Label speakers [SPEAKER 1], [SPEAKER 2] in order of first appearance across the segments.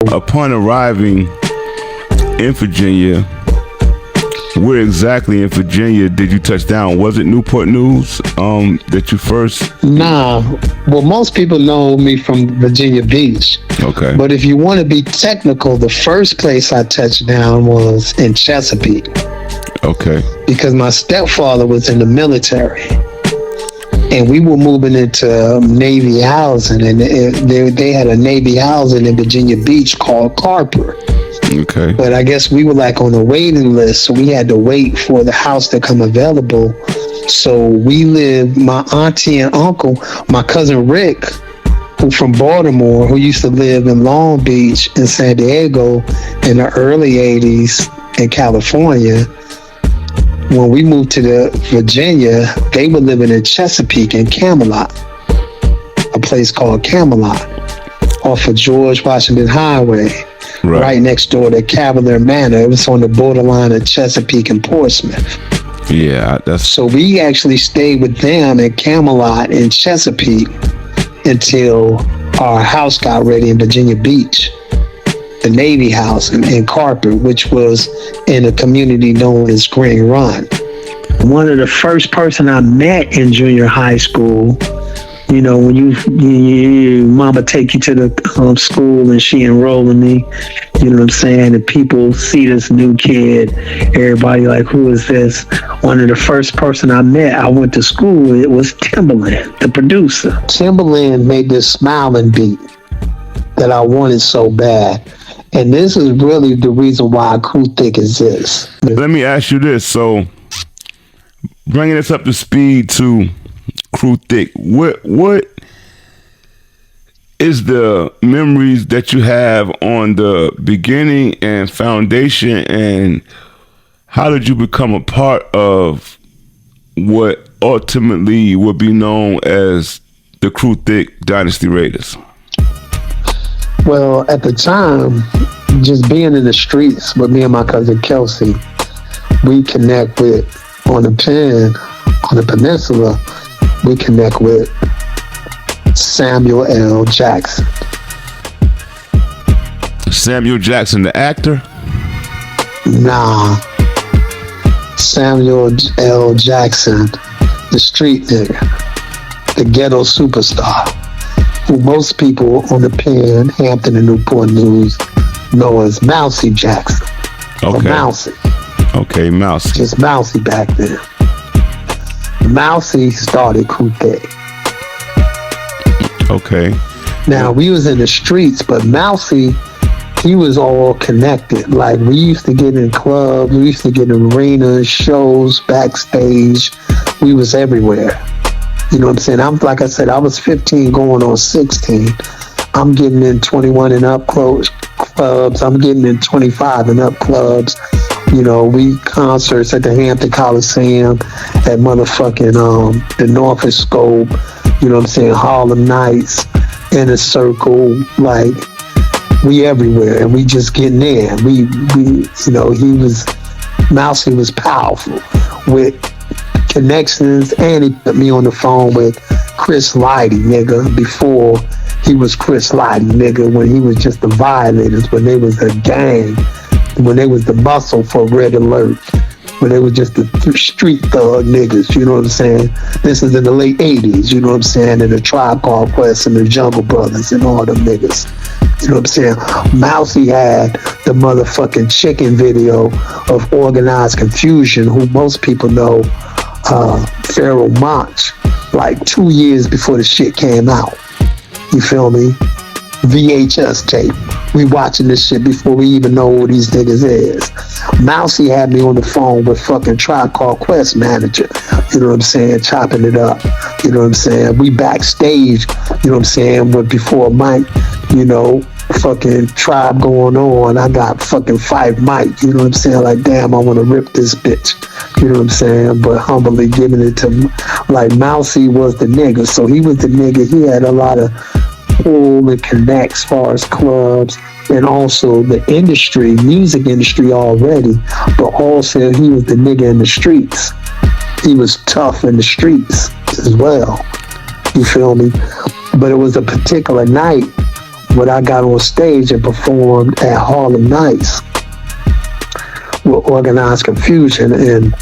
[SPEAKER 1] Upon arriving in Virginia, where exactly in Virginia did you touch down? Was it Newport News that you first?
[SPEAKER 2] Nah. Well, most people know me from Virginia Beach.
[SPEAKER 1] Okay.
[SPEAKER 2] But if you want to be technical, the first place I touched down was in Chesapeake.
[SPEAKER 1] Okay.
[SPEAKER 2] Because my stepfather was in the military. And we were moving into Navy housing. And they had a Navy housing in Virginia Beach called Carper.
[SPEAKER 1] Okay.
[SPEAKER 2] But I guess we were like on the waiting list, so we had to wait for the house to come available. So we lived, my auntie and uncle, my cousin Rick, who from Baltimore, who used to live in Long Beach and San Diego in the early 80s in California. When we moved to Virginia, they were living in Chesapeake and Camelot, a place called Camelot, off of George Washington Highway. Right next door to Cavalier Manor. It was on the borderline of Chesapeake and Portsmouth.
[SPEAKER 1] Yeah,
[SPEAKER 2] so we actually stayed with them at Camelot in Chesapeake until our house got ready in Virginia Beach, the Navy house in Carper, which was in a community known as Green Run. One of the first person I met in junior high school, you know, when you mama take you to the school and she enrolling me, you know what I'm saying? And people see this new kid, everybody like, who is this? One of the first person I met, I went to school, it was Timbaland, the producer. Timbaland made this smiling beat that I wanted so bad. And this is really the reason why CRU THIK exists.
[SPEAKER 1] Let me ask you this. So, bringing us up to speed to CRU THIK, what is the memories that you have on the beginning and foundation, and how did you become a part of what ultimately would be known as the CRU THIK Dynasty Raiders?
[SPEAKER 2] Well, at the time, just being in the streets with me and my cousin Kelsey, we connect with, on the peninsula, we connect with Samuel L. Jackson.
[SPEAKER 1] Samuel Jackson, the actor?
[SPEAKER 2] Nah. Samuel L. Jackson, the street nigga, the ghetto superstar, who most people on the pen, Hampton and Newport News, know as Mousy Jackson.
[SPEAKER 1] Okay.
[SPEAKER 2] Or Mousy.
[SPEAKER 1] Okay, Mousy.
[SPEAKER 2] Just Mousy back then. Mousy started CRU THIK.
[SPEAKER 1] Okay.
[SPEAKER 2] Now, we was in the streets, but Mousy, he was all connected. Like, we used to get in clubs, we used to get in arenas, shows, backstage. We was everywhere. You know what I'm saying? Like I said, I was 15 going on 16. I'm getting in 21 and up clubs. I'm getting in 25 and up clubs. You know, we concerts at the Hampton Coliseum, at motherfucking the Norfolk Scope, you know what I'm saying, Harlem Nights, Inner Circle, like, we everywhere, and we just getting in. We you know, Mousy was powerful with connections, and he put me on the phone with Chris Lighty, nigga, before he was Chris Lighty, nigga, when he was just the Violators, when they was a gang, when they was the muscle for Red Alert, when they was just the street thug niggas, you know what I'm saying? This is in the late 80s, you know what I'm saying? And the Tribe Called Quest and the Jungle Brothers and all them niggas. You know what I'm saying? Mousy had the motherfucking chicken video of Organized Confusion, who most people know, Pharaoh Monch, like 2 years before the shit came out. You feel me? VHS tape. We watching this shit before we even know who these niggas is. Mousy had me on the phone with fucking Tribe Called Quest manager. You know what I'm saying? Chopping it up. You know what I'm saying? We backstage, you know what I'm saying? But before Mike, you know, fucking Tribe going on, I got fucking Five Mike. You know what I'm saying? Like, damn, I want to rip this bitch. You know what I'm saying? But humbly giving it to, like, Mousy was the nigga. So he was the nigga. He had a lot of pull and connect as far as clubs and also the industry, music industry already, but also he was the nigga in the streets. He was tough in the streets as well. You feel me? But it was a particular night when I got on stage and performed at Harlem Nights with Organized Confusion and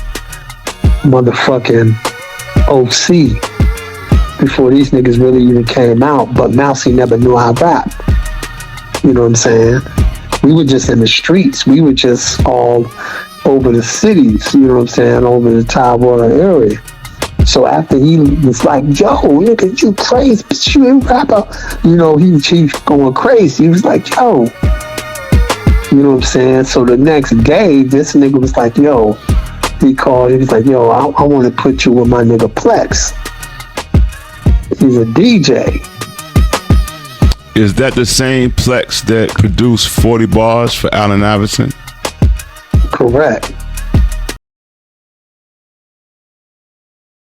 [SPEAKER 2] motherfucking OC, before these niggas really even came out, but Mousy never knew I rapped. You know what I'm saying? We were just in the streets. We were just all over the cities, you know what I'm saying, over the Tidewater area. So after he was like, yo, nigga, you crazy, bitch, you ain't rapper. You know, he going crazy. He was like, yo. You know what I'm saying? So the next day, this nigga was like, yo, he called, he was like, yo, I want to put you with my nigga Plex. He's a DJ.
[SPEAKER 1] Is that the same Plex that produced 40 Bars for Allen Iverson?
[SPEAKER 2] Correct.